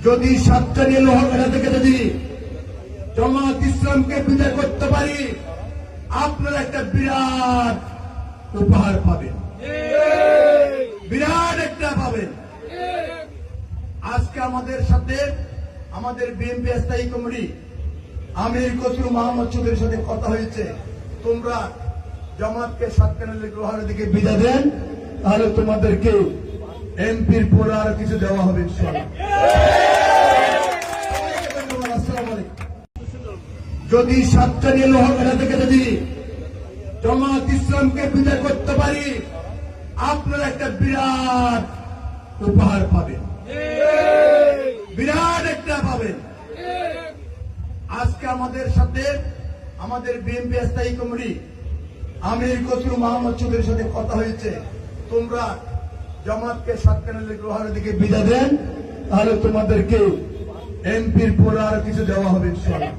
যদি সাতকানিয়া লোহাগাড়া থেকে যদি জামাত ইসলামকে বিদায় করতে পারি, আপনারা একটা বিরাট উপহার পাবেন, বিরাট একটা পাবেন। আজকে আমাদের সাথে আমাদের বিএনপি স্থায়ী কমিটি আমির খসরু মোহাম্মদ চৌধুরীর সাথে কথা হয়েছে, তোমরা জামাতকে সাতকানিয়া লোহাগাড়া থেকে বিদায় দেন, তাহলে তোমাদেরকে এমপির পরে আরো কিছু দেওয়া হবে ইনশাআল্লাহ। আসসালামু আলাইকুম। যদি সাতকানিয়া লোহাগাড়া থেকে যদি জামাত ইসলামকে বিদায় করতে পারি, আপনারা একটা বিরাট উপহার পাবেন, বিরাট একটা পাবেন। আজকে আমাদের সাথে আমাদের বিএনপি স্থায়ী কমিটি আমির খসরু মোহাম্মদ চৌধুরীর সাথে কথা হয়েছে, তোমরা জামাতকে সাতকানিয়া লোহাগাড়া থেকে বিদায় দেন, তাহলে তোমাদেরকে এমপির পরে আরো কিছু দেওয়া হবে ইনশাআল্লাহ।